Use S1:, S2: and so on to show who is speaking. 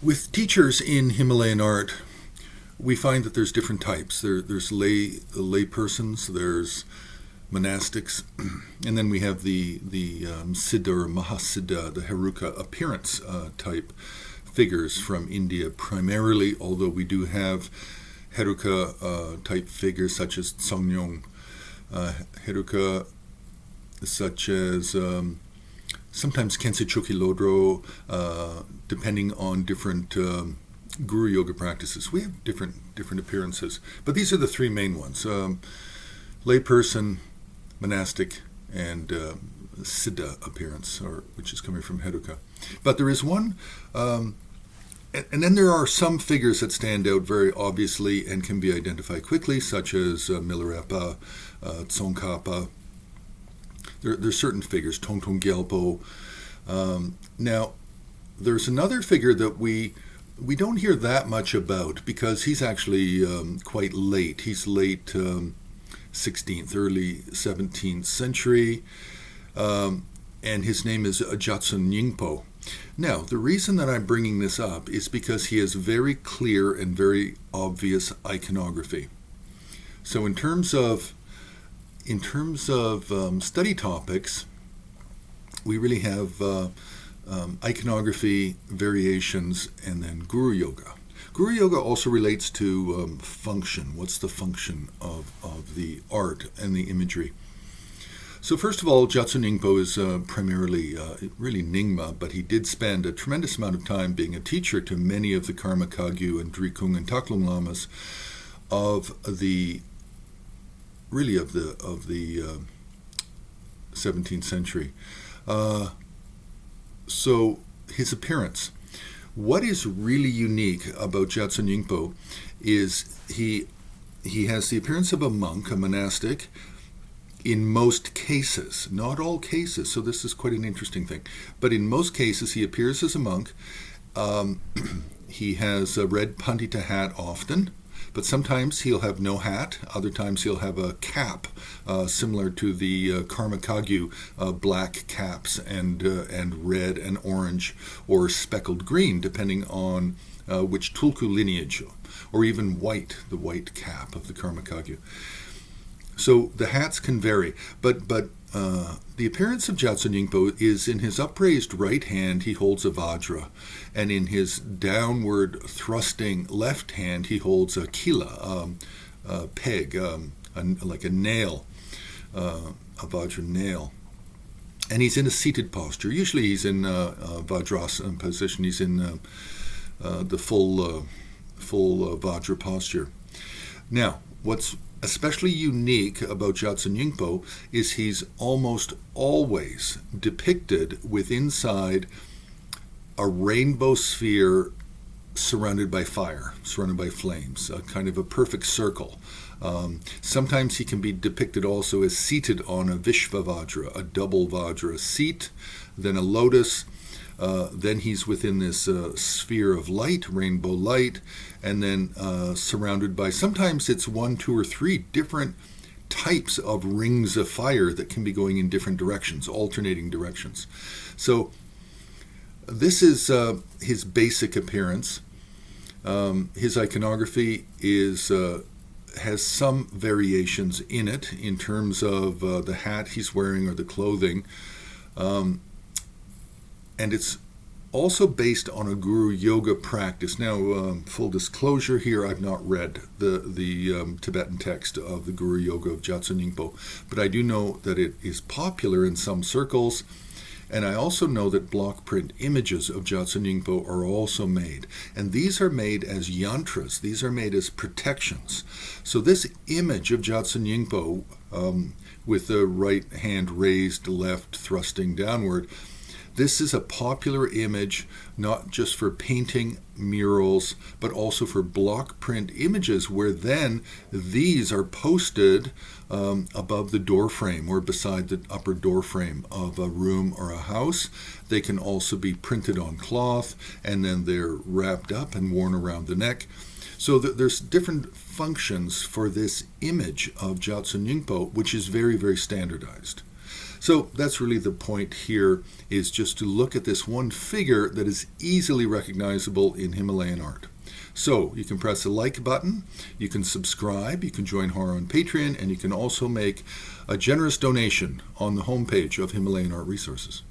S1: With teachers in Himalayan art, we find that there's different types. There's lay persons, there's monastics, and then we have the Siddha or Mahasiddha, the Heruka appearance type figures from India primarily, although we do have Heruka type figures such as Tsongyong, Heruka such as sometimes Kensechoki Lodro, depending on different guru yoga practices. We have different appearances, but these are the three main ones: layperson, monastic, and Siddha appearance, which is coming from Heruka. But there is one, and then there are some figures that stand out very obviously and can be identified quickly, such as Milarepa, Tsongkhapa. There's certain figures, Tongtong Gyalpo. Now, there's another figure that we don't hear that much about because he's actually quite late. He's late 16th, early 17th century, and his name is Jatson Nyingpo. Now, the reason that I'm bringing this up is because he has very clear and very obvious iconography. So in terms of study topics, we really have iconography, variations, and then Guru Yoga. Guru Yoga also relates to function. What's the function of the art and the imagery? So first of all, Jatson Nyingpo is primarily really Nyingma, but he did spend a tremendous amount of time being a teacher to many of the Karma Kagyu and Drikung and Taklung Lamas of the 17th century. So his appearance. What is really unique about Jatson Nyingpo is he has the appearance of a monk, a monastic, in most cases, not all cases, so this is quite an interesting thing, but in most cases he appears as a monk. He has a red pandita hat often, but sometimes he'll have no hat. Other times he'll have a cap, similar to the Karma Kagyu, black caps and red and orange or speckled green, depending on which Tulku lineage, or even white, the white cap of the Karma Kagyu. So the hats can vary, but the appearance of Jatson Nyingpo is in his upraised right hand he holds a vajra, and in his downward thrusting left hand he holds a kila, a peg, like a nail, a vajra nail. And he's in a seated posture. Usually he's in vajrasana position. He's in the full vajra posture. Now, what's especially unique about Jatson Nyingpo is he's almost always depicted with inside a rainbow sphere surrounded by fire, surrounded by flames, a kind of a perfect circle. Sometimes he can be depicted also as seated on a Vishva Vajra, a double Vajra seat, then a lotus. Then he's within this sphere of light, rainbow light, and then surrounded by, sometimes it's 1, 2, or 3 different types of rings of fire that can be going in different directions, alternating directions. So this is his basic appearance. His iconography has some variations in it in terms of the hat he's wearing or the clothing. And it's also based on a Guru Yoga practice. Now, full disclosure here, I've not read the Tibetan text of the Guru Yoga of Jatson Nyingpo, but I do know that it is popular in some circles, and I also know that block print images of Jatson Nyingpo are also made. And these are made as yantras. These are made as protections. So this image of Jatson Nyingpo, with the right hand raised, left thrusting downward, this is a popular image, not just for painting murals, but also for block print images, where then these are posted above the door frame or beside the upper door frame of a room or a house. They can also be printed on cloth, and then they're wrapped up and worn around the neck. So there's different functions for this image of Jatson Nyingpo, which is very, very standardized. So that's really the point here, is just to look at this one figure that is easily recognizable in Himalayan art. So you can press the like button, you can subscribe, you can join Hara on Patreon, and you can also make a generous donation on the homepage of Himalayan Art Resources.